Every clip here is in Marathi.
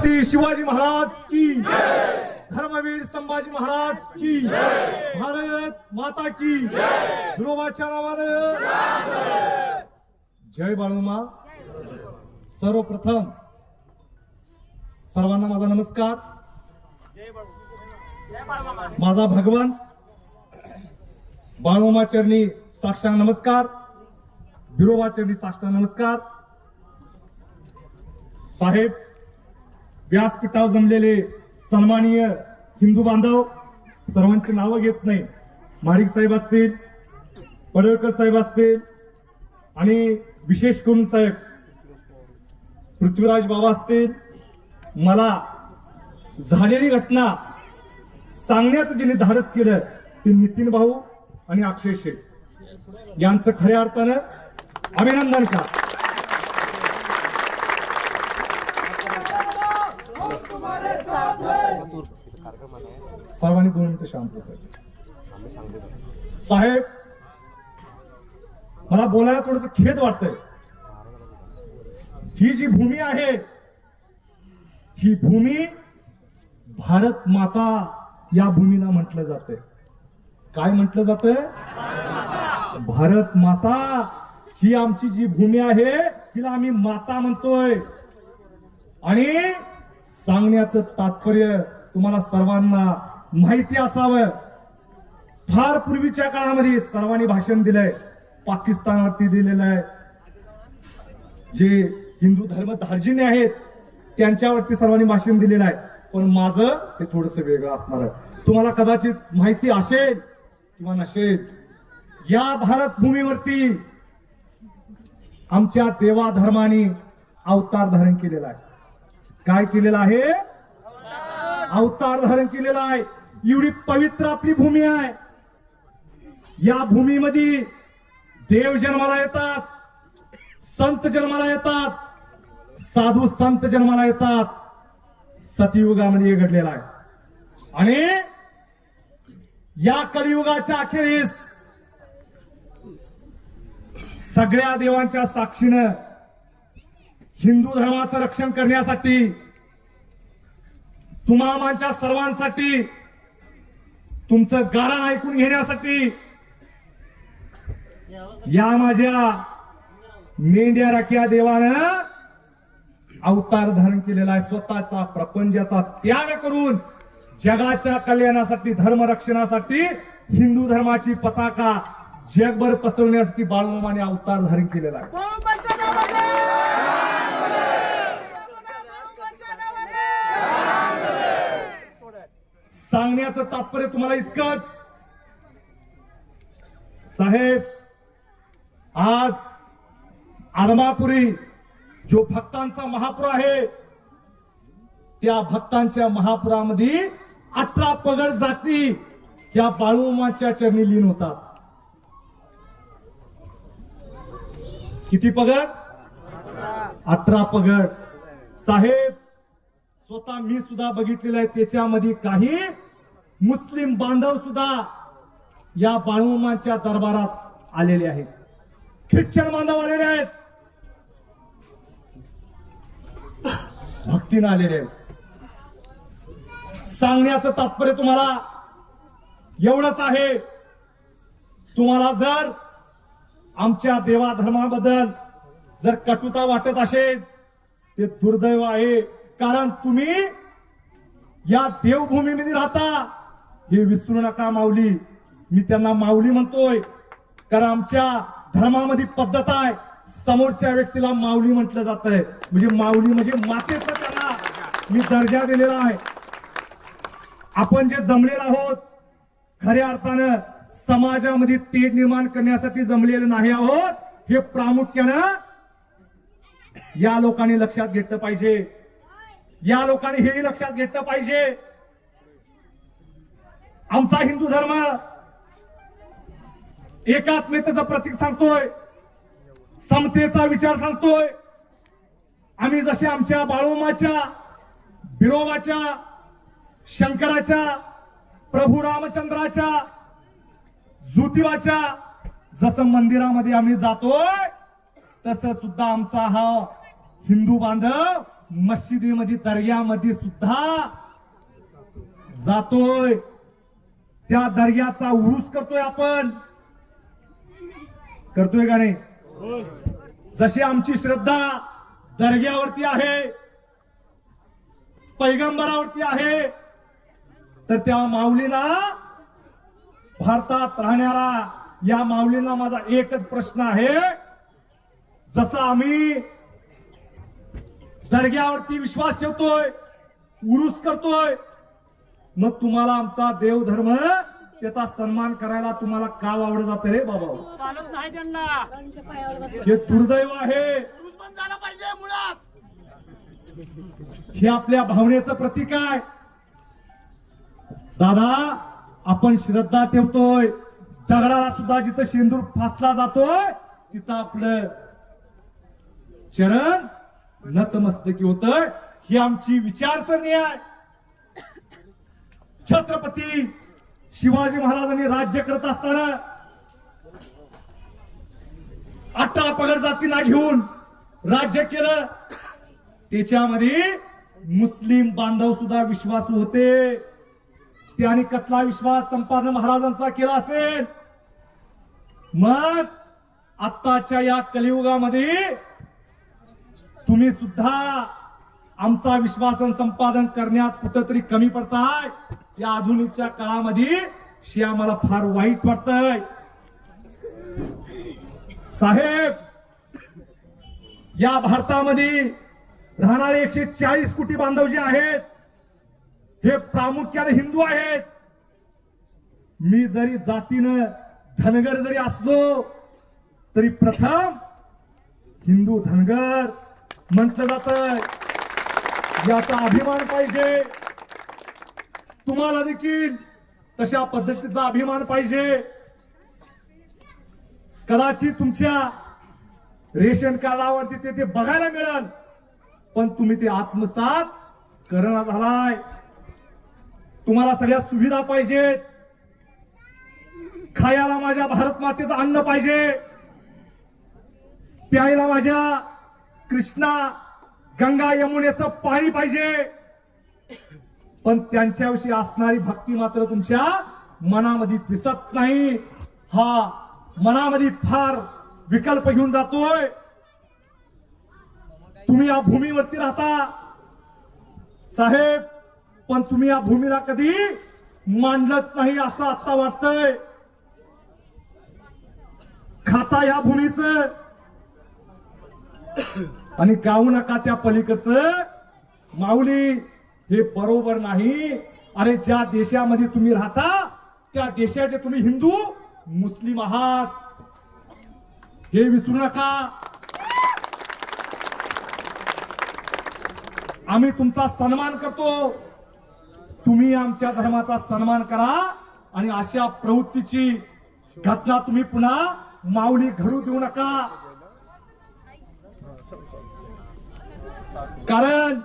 छत्रपती शिवाजी महाराज की धर्मवीर संभाजी महाराज की भारत माता की ध्रुवाच्या नावानं जय बाळूमा। सर्वप्रथम सर्वांना माझा नमस्कार। माझा भगवान बाळूमा चरणी साष्टांग नमस्कार, बिरोबा चरणी साष्टांग नमस्कार। साहेब, व्यासपीठावर जमलेले सन्माननीय हिंदू बांधव, सर्वांची नावं घेत नाही, महाडिक साहेब असतील, पडळकर साहेब असतील आणि विशेष करून साहेब पृथ्वीराज बाबा असतील, मला झालेली घटना सांगण्याचं ज्यांनी धाडस केलं ते नितीन भाऊ आणि अक्षय शेठ यांचं खऱ्या अर्थानं अभिनंदन करा। सर्वांनी 2 मिनिटं शांत बसायचं। साहेब, मला बोलायला थोडस खेद वाटतंय। ही जी भूमी आहे, ही भूमी भारत माता या भूमीला म्हटलं जातंय। काय म्हटलं जातंय? भारत माता। ही आमची जी भूमी आहे हिला आम्ही माता म्हणतोय। आणि सांगण्याचं तात्पर्य तुम्हाला सर्वांना माहिती असावं, फार पूर्वीच्या काळामध्ये सर्वांनी भाषण दिलंय, पाकिस्तानवरती दिलेलं आहे, जे हिंदू धर्मधार्जिणे आहेत त्यांच्यावरती सर्वांनी भाषण दिलेलं आहे। पण माझं हे थोडंसं वेगळं असणार आहे। तुम्हाला कदाचित माहिती असेल किंवा नसेल, या भारत भूमीवरती आमच्या देवा धर्माने अवतार धारण केलेला आहे। काय केलेलं आहे? अवतार धारण केलेला आहे। एवढी पवित्र आपली भूमी आहे। या भूमीमध्ये देव जन्माला येतात, संत जन्माला येतात, साधू संत जन्माला येतात। सतयुगामध्ये घडलेला आहे आणि या कलियुगाच्या अखेरीस सगळ्या देवांच्या साक्षीनं हिंदू धर्माचं रक्षण करण्यासाठी, तुम्हामांच्या सर्वांसाठी, तुमचं गाणं ऐकून घेण्यासाठी या माझ्या मेंढ्या राख्या देवानं अवतार धारण केलेला आहे। स्वतःचा प्रपंचाचा त्याग करून जगाच्या कल्याणासाठी, धर्म रक्षणासाठी, हिंदू धर्माची पताका जगभर पसरवण्यासाठी बाळूमामाने अवतार धारण केलेला आहे। सांगण्याचं तात्पर्य तुम्हाला इतकंच साहेब, आज आदमापुरी जो भक्तांचा महापूर आहे, त्या भक्तांच्या महापुरामध्ये 18 पगड जाती या बाळूमामाच्या चरणी लीन होतात। किती पगड? 18 पगड। साहेब, स्वतः मी सुद्धा बघितलेलं आहे, त्याच्यामध्ये काही मुस्लिम बांधव सुद्धा या बाळूमामाच्या दरबारात आलेले आहेत, ख्रिश्चन बांधव आलेले आहेत, भक्तीनं आलेले आहेत। सांगण्याचं तात्पर्य तुम्हाला एवढंच आहे, तुम्हाला जर आमच्या देवा धर्माबद्दल जर कटुता वाटत असेल ते दुर्दैव आहे, कारण तुम्ही या देवभूमीमध्ये राहता। हे विसरू नका माऊली, मी त्यांना माऊली म्हणतोय कारण आमच्या धर्मामध्ये पद्धत आहे, समोरच्या व्यक्तीला माऊली म्हटलं जातंय, म्हणजे माऊली म्हणजे मातेचा त्यांना मी दर्जा दिलेला आहे। आपण जे जमलेलो आहोत खऱ्या अर्थानं समाजामध्ये तेढ निर्माण करण्यासाठी जमलेले नाही आहोत, हे प्रामुख्यानं या लोकांनी लक्षात घेतलं पाहिजे। या लोकांनी हेही लक्षात घेतलं पाहिजे, आमचा हिंदू धर्म एकात्मतेचं प्रतीक सांगतोय, समतेचा विचार सांगतोय। आम्ही जसे आमच्या बाळूमाच्या, बिरोबाच्या, शंकराच्या, प्रभू रामचंद्राच्या, ज्योतिबाच्या जसं मंदिरामध्ये आम्ही जातोय, तसं सुद्धा आमचा हा हिंदू बांधव मशिदीमध्ये दर्यामध्ये सुद्धा जातोय, त्या दर्याचा उरूस करतोय आपण, करतोय का नाही? जशी आमची श्रद्धा दर्ग्यावरती आहे, पैगंबरावरती आहे, तर त्या माऊलीला, भारतात राहणारा या माऊलींना माझा एकच प्रश्न आहे, जसं आम्ही दर्ग्यावरती विश्वास ठेवतोय, उरूस करतोय, मग तुम्हाला आमचा देवधर्म त्याचा सन्मान करायला तुम्हाला का आवडत जाते रे बाबा? चालत नाही त्यांना, हे दुर्दैव आहे. दुश्मन झाला पाहिजे मुळात. हे आपल्या भावनेचं प्रतीक आहे. दादा, आपण श्रद्धा ठेवतोय, दगडाला सुद्धा जिथं शेंदूर फासला जातोय तिथं आपलं चरण नतमस्तकी होतंय. ही आमची विचारसरणी आहे. छत्रपती शिवाजी महाराजांनी राज्य करत असताना 18 पगड जातींना घेऊन राज्य केलं. त्याच्यामध्ये मुस्लिम बांधव सुद्धा विश्वासू होते. त्यांनी कसला विश्वास संपादन महाराजांचा केला असेल? मग आत्ताच्या या कलियुगामध्ये तुम्ही सुद्धा आमचा विश्वासन संपादन करण्यात कुठंतरी कमी पडताय. या आधुनिकच्या काळामध्ये हे आम्हाला फार वाईट वाटतंय. साहेब, या भारतामध्ये राहणारे 140 कोटी बांधव जे आहेत हे प्रामुख्याने हिंदू आहेत. मी जरी जातीनं धनगर जरी असलो तरी प्रथम हिंदू धनगर म्हटलं जातं. याचा अभिमान पाहिजे. तुम्हाला देखील तशा पद्धतीचा अभिमान पाहिजे. कदाचित तुमच्या रेशन कार्डावरती ते बघायला मिळेल, पण तुम्ही ते आत्मसात करणा झालाय. तुम्हाला सगळ्या सुविधा पाहिजेत. खायला माझ्या भारत मातेचं अन्न पाहिजे, प्यायला माझ्या कृष्णा गंगा यमुनेचं पाणी पाहिजे, पण त्यांच्याविषयी असणारी भक्ती मात्र तुमच्या मनामध्ये दिसत नाही. हा मनामध्ये फार विकल्प घेऊन जातोय. तुम्ही या भूमीवरती राहता साहेब, पण तुम्ही या भूमीला कधी मानलंच नाही असं आता वाटतंय. खाता या भूमीचं आणि गाऊ नका त्या पलीकडचं. माऊली, हे बरोबर नाही. अरे, ज्या देशामध्ये तुम्ही राहता त्या देशाचे तुम्ही हिंदू मुस्लिम आहात, हे विसरू नका. आम्ही तुमचा सन्मान करतो, तुम्ही आमच्या धर्माचा सन्मान करा. आणि अशा प्रवृत्तीची घटना तुम्ही पुन्हा माऊली घडू देऊ नका. कारण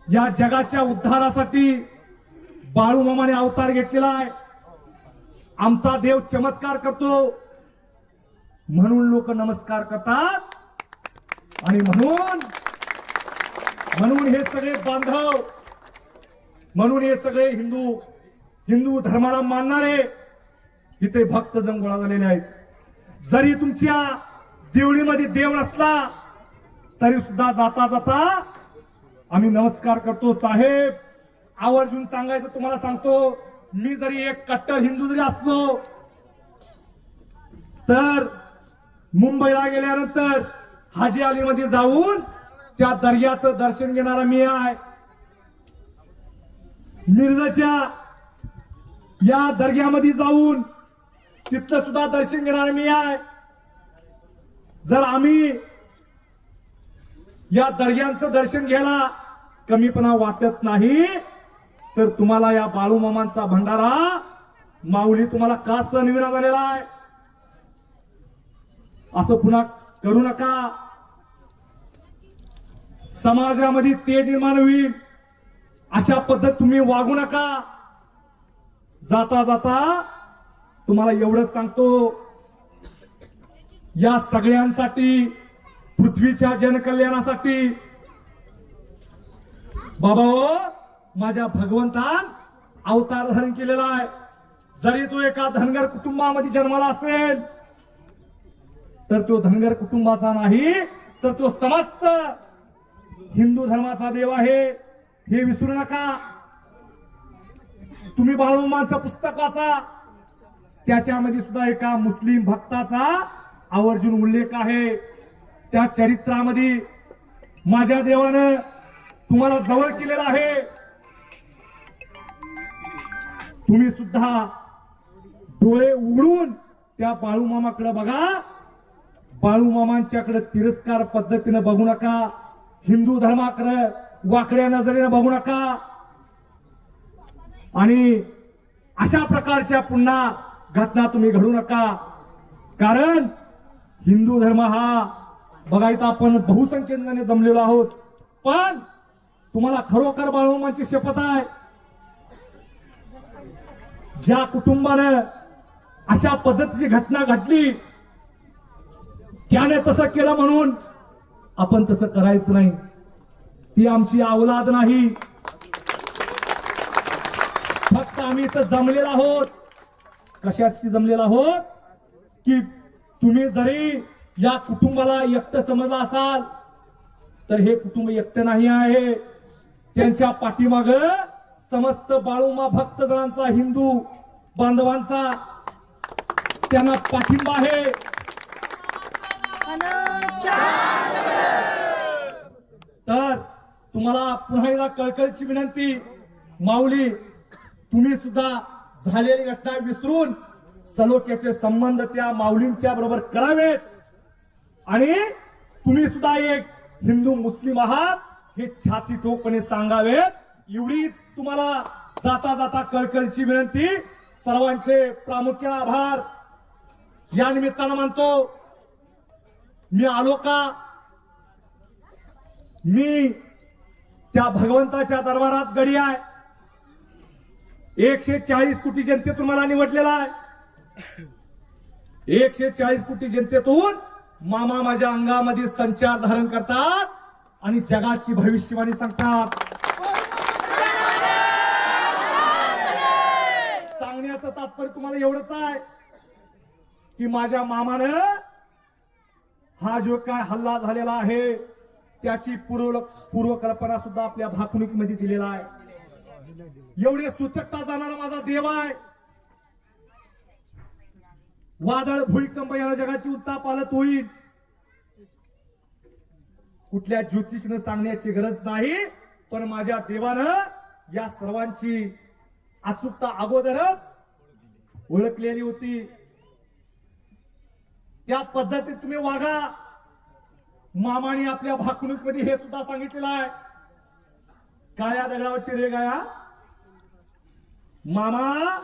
या जगाच्या उद्धारासाठी बाळूमामाने अवतार घेतलेला आहे. आमचा देव चमत्कार करतो म्हणून लोक नमस्कार करतात. आणि म्हणून हे सगळे बांधव, म्हणून हे सगळे हिंदू धर्माला मानणारे इथे भक्तजन गोळा झालेले आहेत. जरी तुमच्या देवळीमध्ये देव नसला तरी सुद्धा जाता जाता आम्ही नमस्कार करतो. साहेब, आवर्जून सांगायचं तुम्हाला सांगतो, मी जरी एक कट्टर हिंदू जरी असलो तर मुंबईला गेल्यानंतर हाजी अलीमध्ये जाऊन त्या दर्याचं दर्शन घेणारा मी आहे. मिरजच्या या दर्ग्यामध्ये जाऊन तिथलं सुद्धा दर्शन घेणारा मी आहे. जर आम्ही या दर्ग्यांचं दर्शन घ्यायला कमीपणा वाटत नाही तर तुम्हाला या बाळूमामांचा भंडारा माऊली तुम्हाला का सणविना झालेला आहे? असं पुन्हा करू नका. समाजामध्ये ते निर्माण होईल अशा पद्धत तुम्ही वागू नका. जाता जाता तुम्हाला एवढंच सांगतो, या सगळ्यांसाठी, पृथ्वीच्या जनकल्याणासाठी बाबा हो, माझ्या भगवंतान अवतार धारण केलेला आहे. जरी तो एका धनगर कुटुंबामध्ये जन्माला असेल तर तो धनगर कुटुंबाचा नाही, तर तो समस्त हिंदू धर्माचा देव आहे. हे विसरू नका. तुम्ही बाळूमामांचं पुस्तक वाचा, त्याच्यामध्ये सुद्धा एका मुस्लिम भक्ताचा आवर्जून उल्लेख आहे. त्या चरित्रामध्ये माझ्या देवानं तुम्हाला जवळ केलेला आहे. तुम्ही सुद्धा डोळे उघडून त्या बाळूमामाकडे बघा. बाळूमामांच्याकडे तिरस्कार पद्धतीने बघू नका. हिंदू धर्माकडे वाकड्या नजरेने बघू नका. आणि अशा प्रकारच्या पुन्हा घटना तुम्ही घडू नका. कारण हिंदू धर्म हा बघा, इथं आपण बहुसंख्येने जमलेलो आहोत, पण तुम्हाला खरोखर बाळूमामांची शपथ आहे, ज्या कुटुंबानं अशा पद्धतीची घटना घडली त्याने तसं केलं म्हणून आपण तसं करायचं नाही. ती आमची औलाद नाही. फक्त आम्ही इथं जमलेलो आहोत. कशासाठी जमलेलो आहोत की तुम्ही जरी या कुटुंबाला एकटं समजलं असाल तर हे कुटुंब एकटं नाही आहे. त्यांच्या पाठीमाग समस्त बाळूमा भक्तजनांचा, हिंदू बांधवांचा त्यांना पाठिंबा आहे. तर तुम्हाला पुन्हा एकदा कळकळीची विनंती, माऊली तुम्ही सुद्धा झालेली घटना विसरून सलोख्याचे संबंध त्या माऊलींच्या बरोबर करावेत. आणि तुम्ही सुद्धा एक हिंदू मुस्लिम आहात हे छाती ठोकपणे सांगावेत. एवढीच तुम्हाला जाता जाता कळकळीची विनंती. सर्वांचे प्रामुख्याने आभार या निमित्तानं मानतो. मी आलो का? मी त्या भगवंताच्या दरबारात गडी आहे. 140 कोटी जनतेतून मला निवडलेला आहे. 140 कोटी जनतेतून मामा माझ्या अंगामध्ये संचार धारण करतात आणि जगाची भविष्यवाणी सांगतात. सांगण्याचं तात्पर्य तुम्हाला एवढंच आहे की माझ्या मामानं हा जो काय हल्ला झालेला आहे त्याची पूर्वकल्पना सुद्धा आपल्या भाकणुकीमध्ये दिलेला आहे. एवढे सूचकता जाणारा माझा देव आहे. वादळ भूकंप याला जगाची उत्ताप आलत होईल. कुठल्या ज्योतिषीनं सांगण्याची गरज नाही, पण माझ्या देवानं या सर्वांची अचूकता अगोदरच ओळखलेली होती. त्या पद्धतीत तुम्ही वागा. मामाने आपल्या भाकणुकीमध्ये हे सुद्धा सांगितलेलं आहे, काळ्या दगडावरची रेग आहे. मामा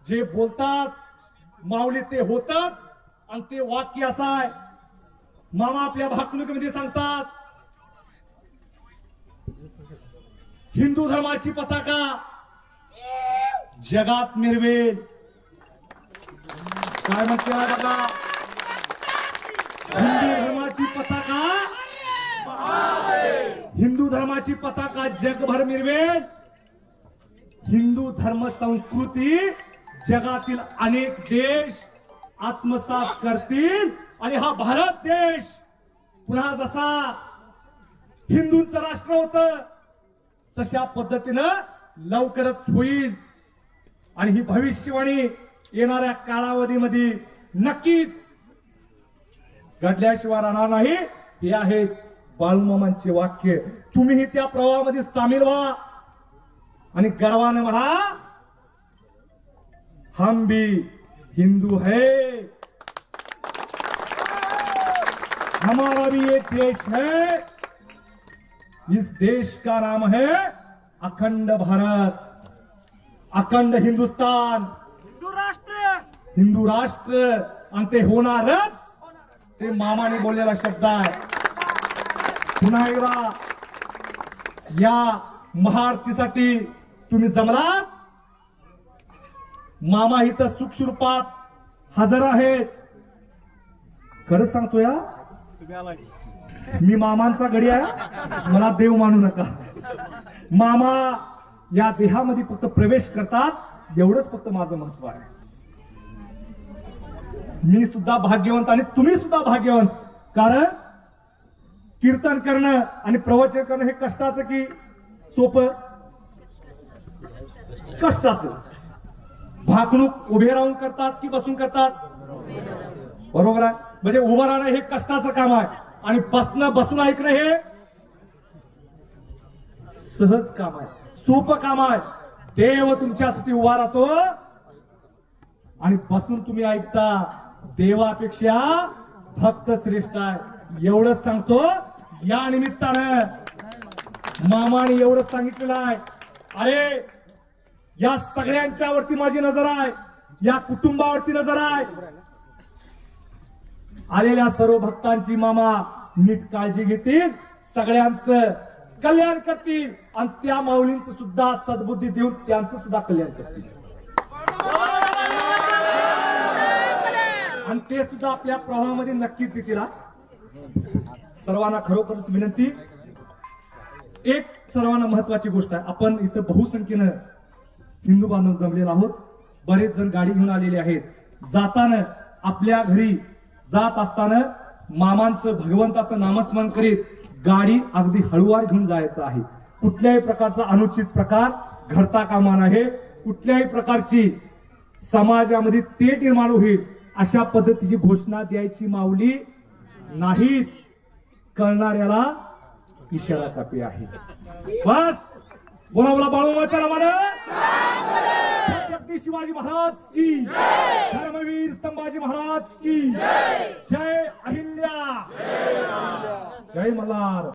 जे बोलतात माऊली ते होतच, आणि ते वाक्य असं आहे. मामा आपल्या भाकणुकीमध्ये सांगतात, हिंदू धर्माची पताका जगात मिरवेल. काय म्हणते बघा, हिंदू धर्माची पताका, हिंदू धर्माची पताका जगभर मिरवेल. हिंदू धर्म संस्कृती जगातील अनेक देश आत्मसात करतील आणि हा भारत देश पुन्हा जसा हिंदूंचं राष्ट्र होतं तशा पद्धतीनं लवकरच होईल. आणि ही भविष्यवाणी येणाऱ्या कालावधीमध्ये नक्कीच घडल्याशिवाय राहणार नाही. हे आहेत बाळूमामांचे वाक्य. तुम्हीही त्या प्रवाहामध्ये सामील व्हा आणि गर्वाने म्हणा, हम भी हिंदू है, हमारा भी एक देश है, इस देश का नाम है अखंड भारत, अखंड हिंदुस्तान, हिंदू राष्ट्र. आणि ते होणारच. ते मामाने बोललेला शब्द आहे. पुन्हा एकदा या महाआरतीसाठी तुम्ही जमलात. मामा इथं सूक्ष्म रूपात हजर आहेत. खरंच सांगतो या, मी मामांचा गडी आहे, मला देव मानू नका. मामा या देहामध्ये फक्त प्रवेश करतात एवढंच फक्त माझं महत्व आहे. मी सुद्धा भाग्यवंत आणि तुम्ही सुद्धा भाग्यवंत. कारण कीर्तन करणं आणि प्रवचन करणं हे कष्टाचं की सोपं? कष्टाचं. भाकणूक उभे राहून करतात की बसून करतात? बरोबर आहे. म्हणजे उभं राहणं हे कष्टाचं काम आहे आणि बसून ऐकणं हे सहज काम आहे, सोपं काम आहे. देव तुमच्यासाठी उभा राहतो आणि बसून तुम्ही ऐकता. देवापेक्षा भक्त श्रेष्ठ आहे एवढंच सांगतो. या निमित्तानं मामाने एवढंच सांगितलेलं आहे. अरे या सगळ्यांच्या वरती माझी नजर आहे, या कुटुंबावरती नजर आहे. आलेल्या सर्व भक्तांची मामा नीट काळजी घेतील, सगळ्यांचं कल्याण करतील आणि त्या माऊलींचं सुद्धा सद्बुद्धी देऊन त्यांचं सुद्धा कल्याण करतील. आणि ते सुद्धा आपल्या प्रवाहामध्ये नक्कीच येतील. सर्वांना खरोखरच विनंती, एक सर्वांना महत्वाची गोष्ट आहे. आपण इथं बहुसंख्येनं हिंदू बांधव जमलेलो आहोत. बरेच जण गाडी घेऊन आलेले आहेत. जाताना आपल्या घरी जात असताना मामांचं भगवंताचं नामस्मरण करीत गाडी अगदी हळूवार घेऊन जायचं आहे. कुठल्याही प्रकारचा अनुचित प्रकार घडता कामा नये. कुठल्याही प्रकारची समाजामध्ये तेढ निर्माण होईल अशा पद्धतीची घोषणा द्यायची माऊली नाहीत. कळणाऱ्याला इशारा कापी आहे. बस बोला बोला बाळूमाच्या नावानं छत्रपती शिवाजी महाराज की धर्मवीर संभाजी महाराज की जय. अहिल्या जय मल्हार.